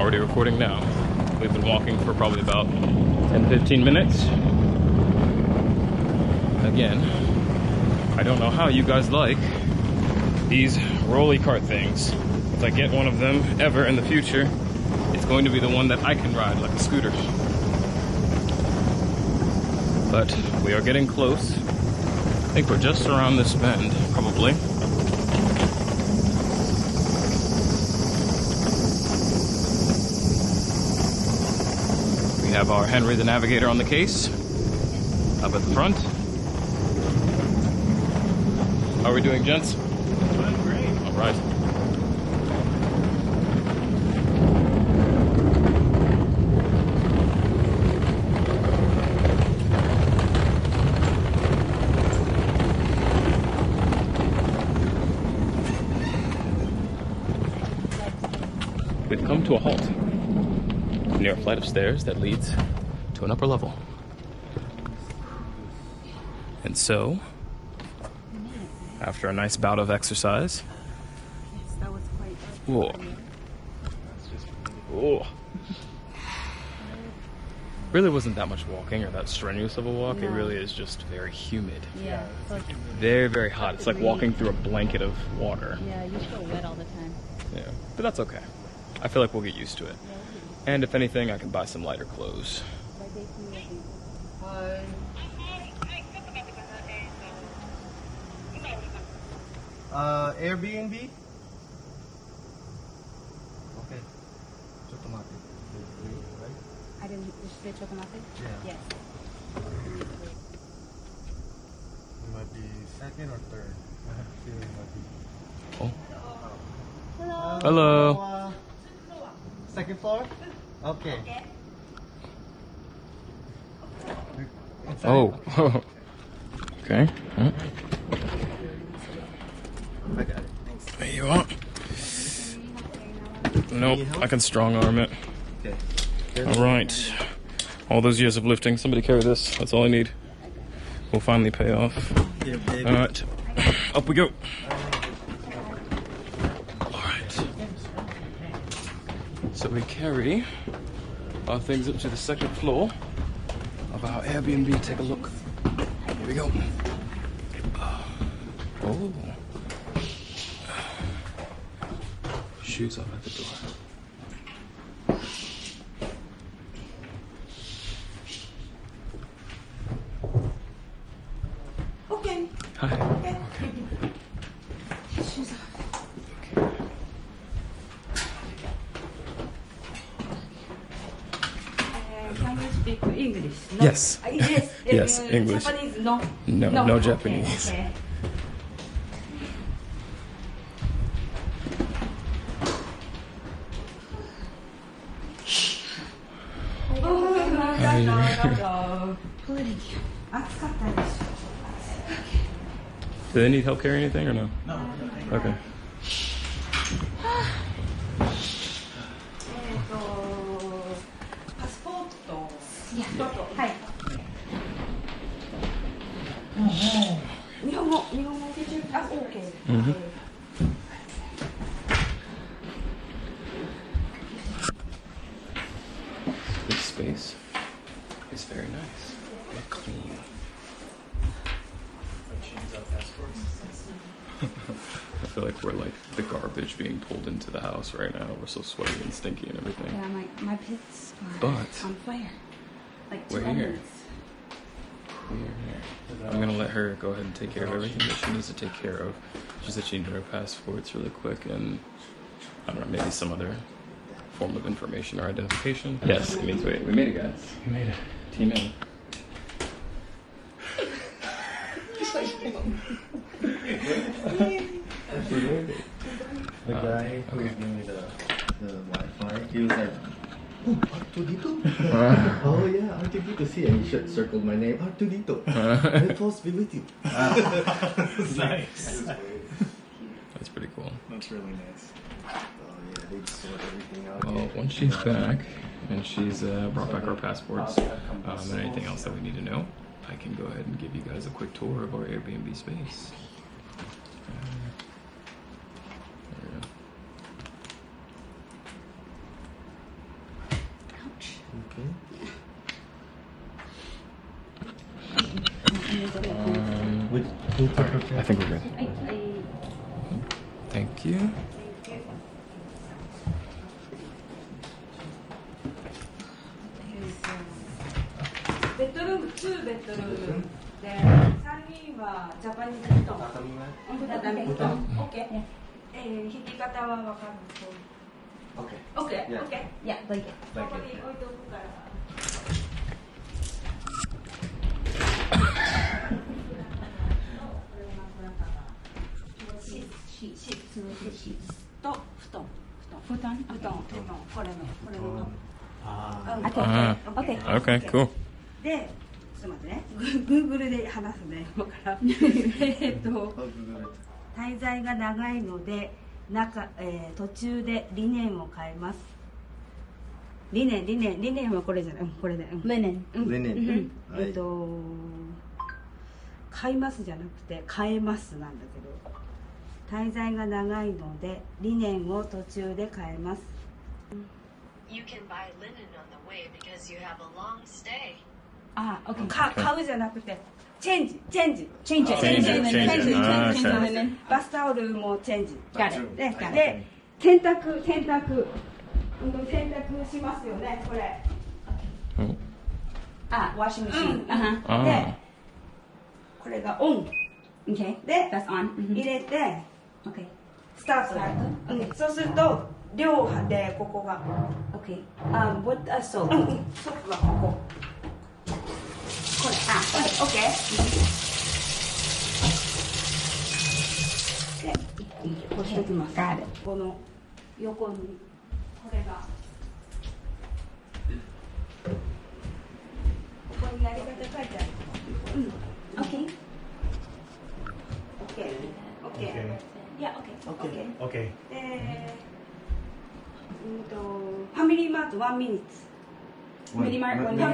already recording now. We've been walking for probably about 10-15 minutes. Again, I don't know how you guys like these rolly cart things. If I get one of them ever in the future, it's going to be the one that I can ride like a scooter. But we are getting close. I think we're just around this bend, probably. We have our Henry the Navigator on the case, up at the front. How are we doing, gents? Doing great. All right. We've come to a halt near a flight of stairs that leads to an upper level. And so, after a nice bout of exercise, Yes, that was quite oh, really wasn't that much walking or that strenuous of a walk. No. It really is just very humid. Yeah, so Very, very hot. It's like walking through a blanket of water. yeah, you feel wet all the time. Yeah, but that's okay. I feel like we'll get used to it. And if anything, I can buy some lighter clothes. Hi. Airbnb? Okay. ちょっと待って。Right? I didn't say chocolate? Yeah. Yes. It might be second or third. I have a feeling it might be. Oh. Hello. Second floor? Okay. Inside? Oh. Okay. Huh? I got it. Thanks. There you are. Nope, I can strong arm it. Okay. All right. All those years of lifting, somebody carry this. That's all I need. We'll finally pay off. Here, baby. All right. Up we go. All right. So we carry our things up to the second floor of our Airbnb. Take a look. Here we go. Oh. Shoes off at the door. Okay. Hi. Okay. Shoes off. Can you speak English? No. Yes. Yes. Yes, English. Japanese, no. No, no Okay, Japanese. Okay. Do they need help carrying anything or no? No. Okay. This space is very nice. Very clean. I feel like we're like the garbage being pulled into the house right now. We're so sweaty and stinky and everything. Yeah, my pits are But on fire. Like we're two here. onions. We're here. I'm gonna let her go ahead and take care of everything that she needs to take care of. She said she needed her passports really quick and I don't know, maybe some other form of information or identification. Yes, it means we made it, guys. We made it. Team in. The guy who was giving me the Wi-Fi, he was like, oh, R2D2? Oh yeah, R2D2. See, and he circled my name, R2D2. May the force be with you. Nice. That's pretty cool. That's really nice. Oh yeah, they just sort everything out. Well, once she's back and she's brought back our passports and anything else that we need to know, I can go ahead and give you guys a quick tour of our Airbnb space. There we go. I think we're good. Thank you. Bedroom, 2 bedroom. で、3人はジャパニーズ布団。畳布団。オッケー。引き方はわかる。オッケー。オッケー。オッケー。いや、どいて。ここに置いておくから。シーツと布団。これの。Okay, cool. で、ちょっと待ってね。Google で話すね。今から。滞在が長いので、途中でリネンを変えます。リネンはこれじゃない。これで。リネン。買いますじゃなくて変えますなんだけど、滞在が長いのでリネンを途中で変えます。You can buy linen on the way because you have a long stay. あ、買うじゃなくてチェンジ。バスタオルもチェンジ。で、洗濯しますよね、これ。あ、ワッシングマシン。で、これがオン。で、入れて、スタート。そうすると両端でここが。ソフはここ。これ、オッケー。で、こうしておきます。この横にこれが。ここにやり方書いてある。オッケー。ファミリーマート1ミニッツ。ファミリーマート1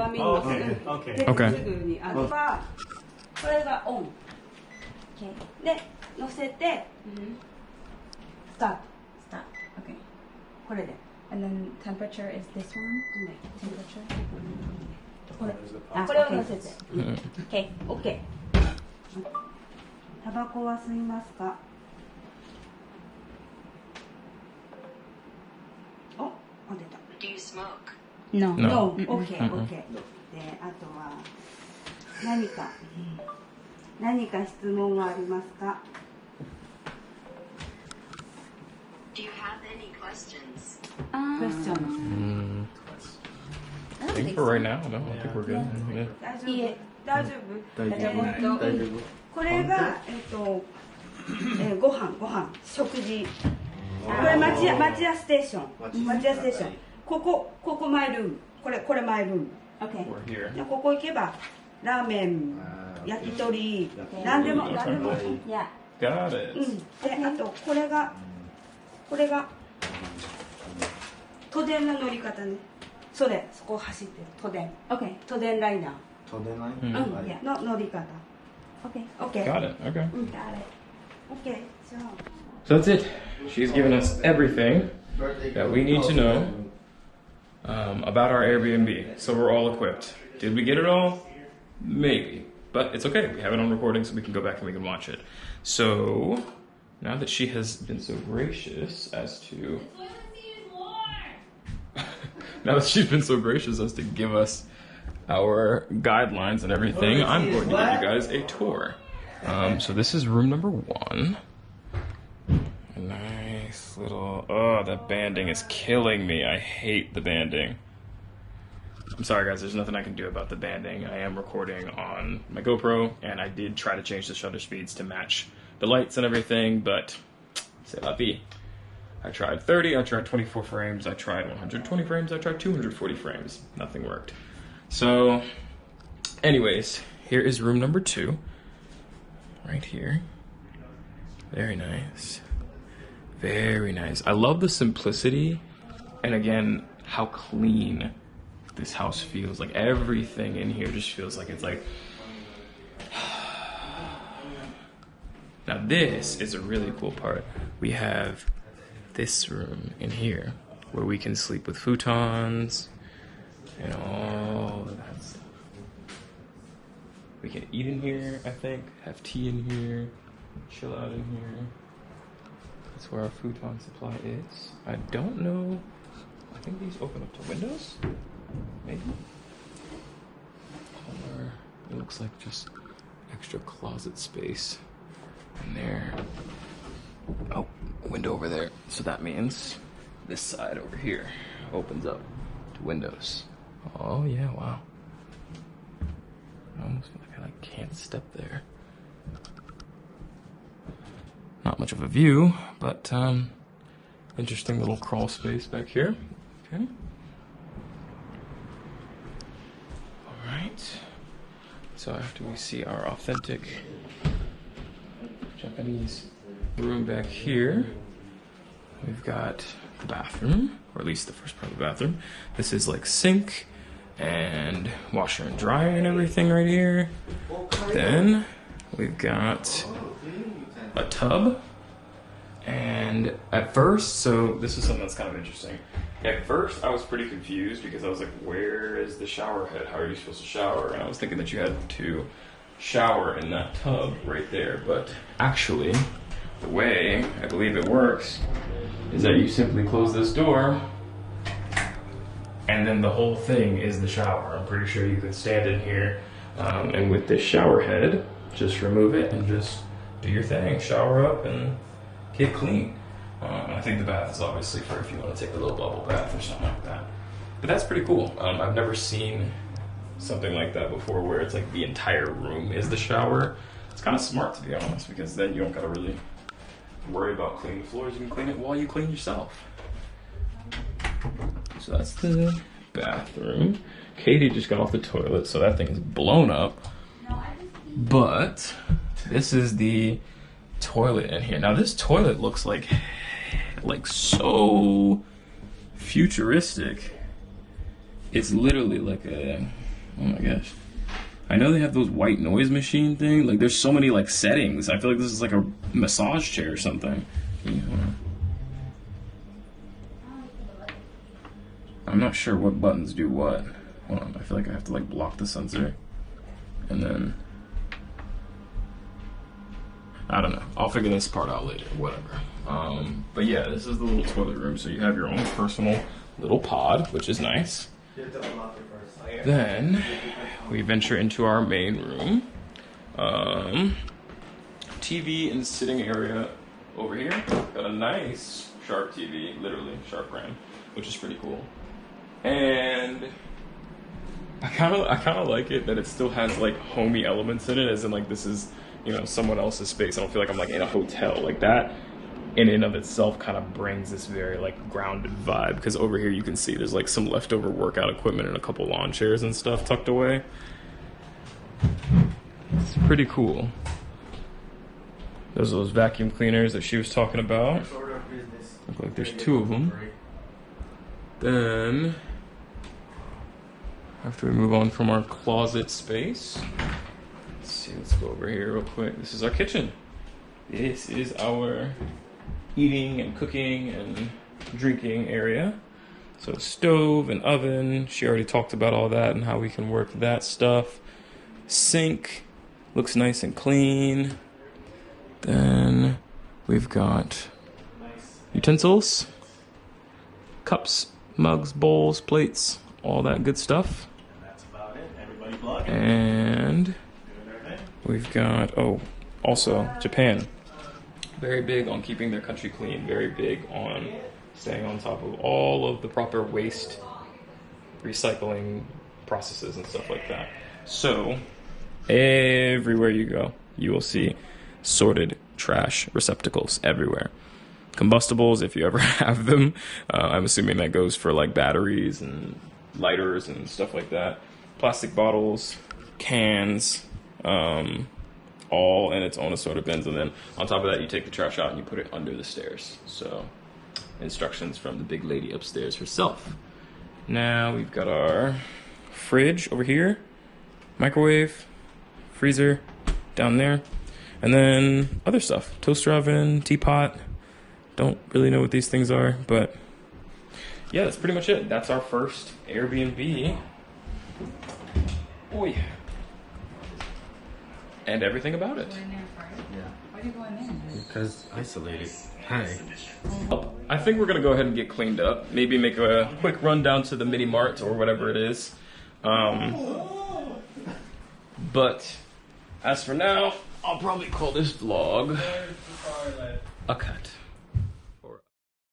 ミニッツ。すぐにあれば、これがオン。で、乗せて、スタート。これで。And then temperature is this one? Temperature? これを乗せて。OK。タバコは吸いますか？出た。Do you smoke? No. No. OK。で、あとは何か質問はありますか？ Do you have any questions? Questions. I think for right now, no, I think we're good. Yeah. 大丈夫。これがご飯食事。これ町屋ステーション。ここマイルーム。これマイルーム。でここ行けばラーメン、焼き鳥、何でも。Got it. であとこれが都電の乗り方ね。そこを走ってる都電。都電ライナー。の乗り方。Okay. Got it. Okay. Got it. Okay. So that's it. She's given us everything that we need to know about our Airbnb. So we're all equipped. Did we get it all? Maybe. But it's okay. We have it on recording so we can go back and we can watch it. So now that she has been so gracious as to... now that she's been so gracious as to give us our guidelines and everything, I'm going to give you guys a tour. So this is room number 1. A nice little... Oh, that banding is killing me. I hate the banding. I'm sorry, guys. There's nothing I can do about the banding. I am recording on my GoPro, and I did try to change the shutter speeds to match the lights and everything, but c'est la vie. I tried 30, I tried 24 frames, I tried 120 frames, I tried 240 frames. Nothing worked. So, anyways, here is room number 2. Right here. Very nice. Very nice. I love the simplicity, and again, how clean this house feels. Like, everything in here just feels like it's like... Now this is a really cool part. We have this room in here where we can sleep with futons and all of that stuff. We can eat in here, I think. Have tea in here. Chill out in here. That's where our futon supply is. I don't know. I think these open up to windows? Maybe? Or it looks like just extra closet space in there. Oh, window over there. So that means this side over here opens up to windows. Oh yeah, wow. I almost feel like I like can't step there. Not much of a view, but interesting little crawl space back here. Okay. All right. So after we see our authentic Japanese room back here, we've got the bathroom, or at least the first part of the bathroom. This is like sink and washer and dryer and everything right here. Then we've got a tub. And at first, so this is something that's kind of interesting. At first, I was pretty confused because I was like, where is the shower head? How are you supposed to shower? And I was thinking that you had to shower in that tub right there. But actually, the way I believe it works is that you simply close this door and then the whole thing is the shower. I'm pretty sure you can stand in here and with this shower head, just remove it and just do your thing. Shower up and get clean. I think the bath is obviously for if you want to take a little bubble bath or something like that. But that's pretty cool. I've never seen something like that before where it's like the entire room is the shower. It's kind of smart, to be honest, because then you don't gotta really worry about cleaning the floors. You can clean it while you clean yourself. So that's the bathroom. Katie just got off the toilet, so that thing is blown up. But this is the toilet in here. Now this toilet looks like so futuristic. It's literally like a, oh my gosh. I know they have those white noise machine thing. Like there's so many like settings. I feel like this is like a massage chair or something. I'm not sure what buttons do what. Hold on, I feel like I have to like block the sensor. And then I don't know. I'll figure this part out later, whatever. But yeah, this is the little toilet room. So you have your own personal little pod, which is nice. Then we venture into our main room. TV and sitting area over here. Got a nice Sharp TV, literally Sharp brand, which is pretty cool. And I kind of like it that it still has like homey elements in it, as in like this is, you know, someone else's space. I don't feel like I'm like in a hotel. Like that in and of itself kind of brings this very like grounded vibe, because over here you can see there's like some leftover workout equipment and a couple lawn chairs and stuff tucked away. It's pretty cool. Those are those vacuum cleaners that she was talking about. Look like there's two of them. Then after we move on from our closet space, let's see, let's go over here real quick. This is our kitchen. This is our eating and cooking and drinking area. So stove and oven, she already talked about all that and how we can work that stuff. Sink looks nice and clean. Then we've got utensils, cups, mugs, bowls, plates, all that good stuff. That's about it. Everybody vlogging. And we've got, oh, also Japan. Very big on keeping their country clean. Very big on staying on top of all of the proper waste recycling processes and stuff like that. So everywhere you go, you will see sorted trash receptacles everywhere. Combustibles, if you ever have them. I'm assuming that goes for like batteries and lighters and stuff like that. Plastic bottles, cans, all in its own assorted bins. And then on top of that, you take the trash out and you put it under the stairs. So instructions from the big lady upstairs herself. Now we've got our fridge over here, microwave, freezer down there, and then other stuff. Toaster oven, teapot. Don't really know what these things are, but yeah, that's pretty much it. That's our first Airbnb. Oi. and everything about it. Yeah. Why do you go in there? Because isolated. Hi. I think we're gonna go ahead and get cleaned up. Maybe make a quick run down to the mini mart or whatever it is. But as for now, I'll probably call this vlog a cut.